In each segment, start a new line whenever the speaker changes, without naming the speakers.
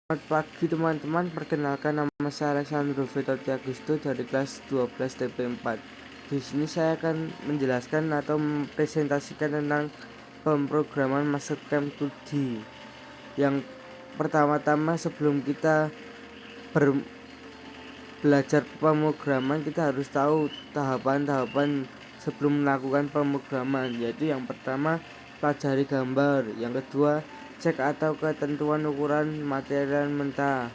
Selamat pagi teman-teman, perkenalkan nama saya Alexandro Vetoti Agusto dari kelas 12 TP4. Di sini saya akan menjelaskan atau mempresentasikan tentang pemrograman masuk Camp 2D. Yang pertama-tama sebelum kita belajar pemrograman, kita harus tahu tahapan-tahapan sebelum melakukan pemrograman, yaitu yang pertama pelajari gambar, yang kedua cek atau ketentuan ukuran material mentah.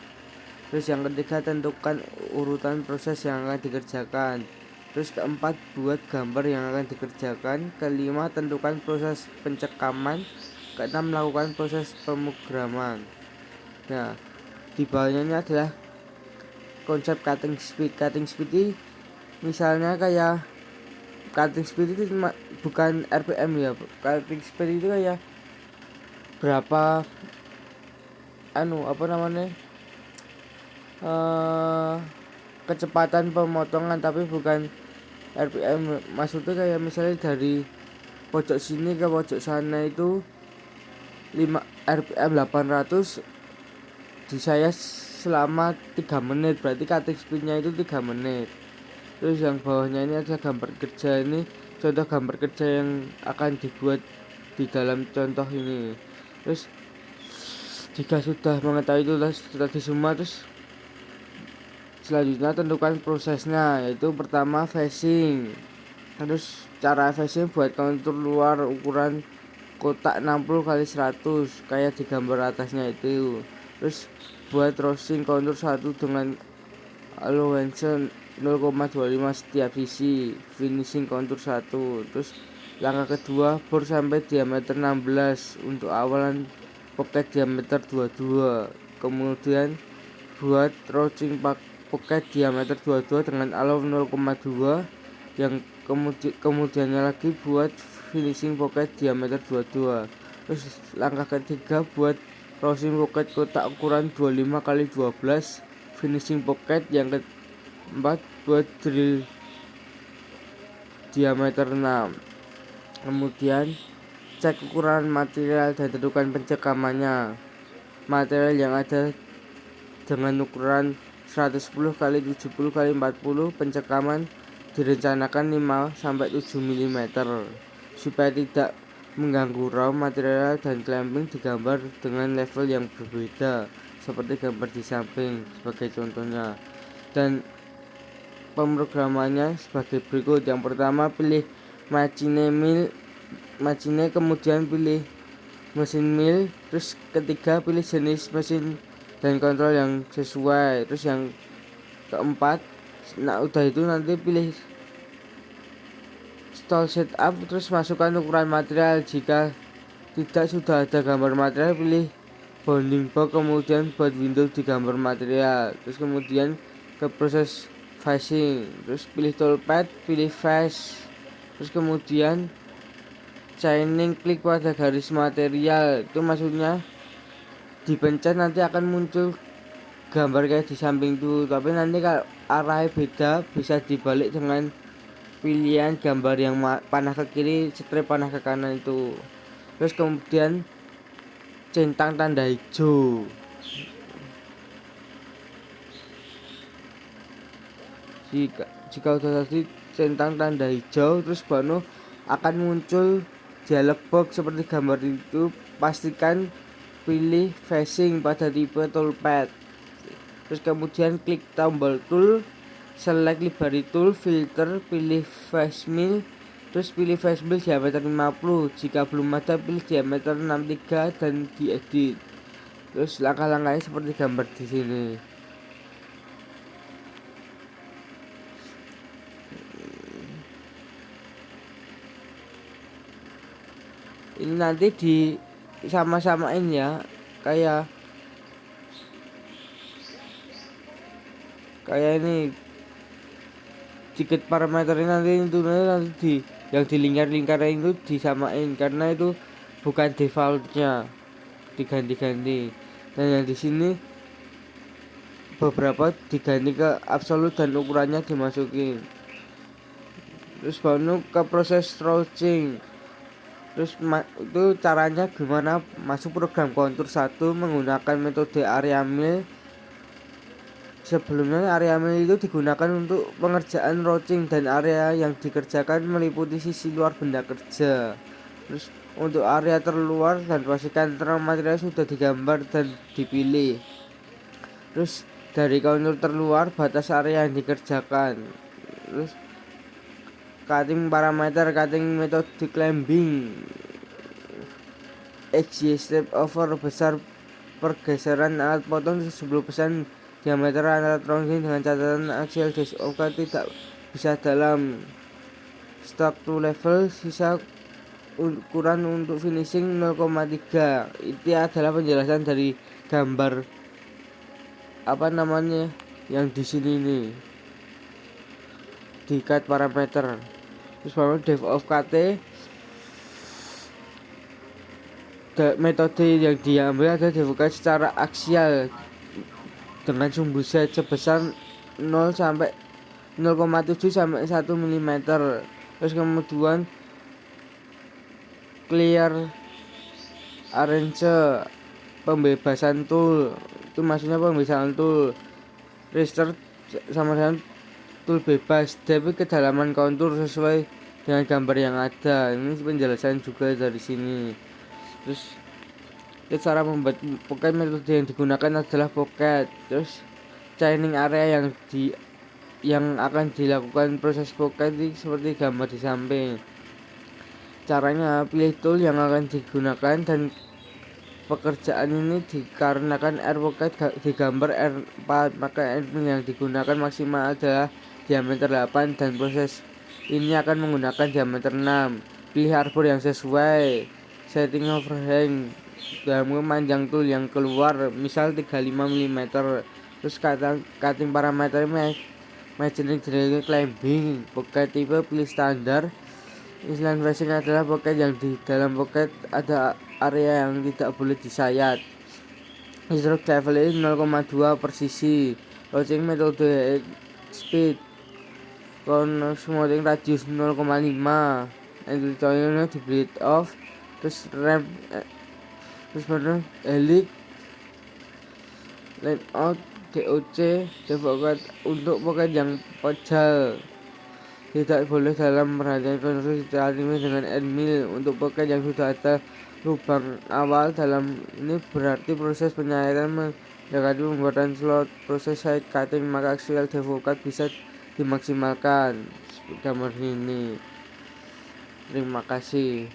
Terus yang ketiga tentukan urutan proses yang akan dikerjakan. Terus keempat buat gambar yang akan dikerjakan. Kelima tentukan proses pencekaman. Keenam melakukan proses pemrograman. Nah, di bawahnya ini adalah konsep cutting speed. Cutting speed ini misalnya kayak cutting speed itu bukan RPM ya. Cutting speed itu kayak berapa kecepatan pemotongan, tapi bukan RPM. Maksudnya kayak misalnya dari pojok sini ke pojok sana itu 5 RPM 800 di saya selama 3 menit, berarti cutting speednya itu 3 menit. Terus yang bawahnya ini adalah gambar kerja, ini contoh gambar kerja yang akan dibuat di dalam contoh ini. Terus jika sudah mengetahui itu tadi semua, terus selanjutnya tentukan prosesnya, yaitu pertama facing. Terus cara facing buat kontur luar ukuran kotak 60 kali 100 kayak di gambar atasnya itu. Terus buat roasting kontur 1 dengan allowance 0,25 setiap sisi, finishing kontur 1. Terus langkah kedua bor sampai diameter 16 untuk awalan pocket diameter 22. Kemudian buat roasting pocket diameter 22 dengan allow 0,2. Yang kemudiannya lagi buat finishing pocket diameter 22. Terus langkah ketiga buat roasting pocket kotak ukuran 25 kali 12, finishing pocket. Yang keempat buat drill diameter 6. Kemudian cek ukuran material dan tentukan pencekamannya. Material yang ada dengan ukuran 110 kali 70 kali 40, pencekaman direncanakan 5 sampai 7 mm supaya tidak mengganggu raw material, dan clamping digambar dengan level yang berbeda seperti gambar di samping sebagai contohnya. Dan pemrogramannya sebagai berikut. Yang pertama pilih machine, kemudian pilih mesin mill, terus ketiga pilih jenis mesin dan kontrol yang sesuai. Terus yang keempat, udah itu nanti pilih stall setup, terus masukkan ukuran material. Jika tidak sudah ada gambar material, pilih bounding box, kemudian buat window di gambar material. Terus kemudian ke proses facing, terus pilih toolpad, pilih face. Terus kemudian chaining, klik pada garis material, itu maksudnya dipencet nanti akan muncul gambar kayak di samping itu, tapi nanti kalau arahnya beda bisa dibalik dengan pilihan gambar yang panah ke kiri, strip panah ke kanan itu. Terus kemudian centang tanda hijau. Jika udah tadi centang tanda hijau, terus baru akan muncul dialog box seperti gambar itu. Pastikan pilih facing pada tipe toolpad. Terus kemudian klik tombol tool, select library tool, filter, pilih face mill, terus pilih face mill diameter 50. Jika belum ada, pilih diameter 63 dan diedit. Terus langkah-langkahnya seperti gambar di sini. Ini nanti di sama-samain ya, kayak ini dikit parameter ini nanti di yang di lingkar-lingkar itu disamain, karena itu bukan defaultnya, diganti-ganti. Dan yang di sini beberapa diganti ke absolut dan ukurannya dimasukin. Terus baru ke proses stretching. Terus itu caranya gimana masuk program kontur 1 menggunakan metode area mill. Sebelumnya area mill itu digunakan untuk pengerjaan routing dan area yang dikerjakan meliputi sisi luar benda kerja. Terus untuk area terluar dan pastikan terang material sudah digambar dan dipilih. Terus dari kontur terluar batas area yang dikerjakan. Terus cutting parameter, cutting metode climbing, XY step over besar pergeseran alat potong 10% diameter alat routing dengan catatan axial dash of tidak bisa dalam stock to level. Sisa ukuran untuk finishing 0,3. Itu adalah penjelasan dari gambar yang di sini nih di cut parameter. Terus baru depth of cut, metode yang diambil adalah dibuka secara aksial dengan sumbu set sebesar 0 sampai 0,7 sampai 1 mm. Terus kemudian clear arrange pembebasan tool, itu maksudnya pembebasan tool. Restart sama dengan tool bebas, tapi kedalaman kontur sesuai dengan gambar yang ada. Ini penjelasan juga dari sini. Terus cara membuat pocket, metode yang digunakan adalah pocket. Terus chaining area yang akan dilakukan proses pocket seperti gambar di samping. Caranya pilih tool yang akan digunakan dan pekerjaan ini dikarenakan air pocket digambar R4, maka air yang digunakan maksimal adalah diameter 8 dan proses ini akan menggunakan diameter 6. Pilih arbor yang sesuai. Setting overhang dalam panjang tool yang keluar misal 35 mm. Terus cutting parameter machining drill climbing pocket tipe pilih standar. Island racing adalah pocket yang di dalam pocket ada area yang tidak boleh disayat. Stroke level 0,2 per sisi. Launching metode speed smoothing radius 0,5. Editorialnya di bleed off. Terus ramp, terus bener helix line out DOC default untuk pocket yang pojal. Tidak boleh dalam perhatian konstruksi ini dengan end mill. Untuk pocket yang sudah ada lubang awal dalam ini berarti proses penyayatan mendekati pembuatan slot. Proses side cutting maka axial default bisa dimaksimalkan. Gambar ini. Terima kasih.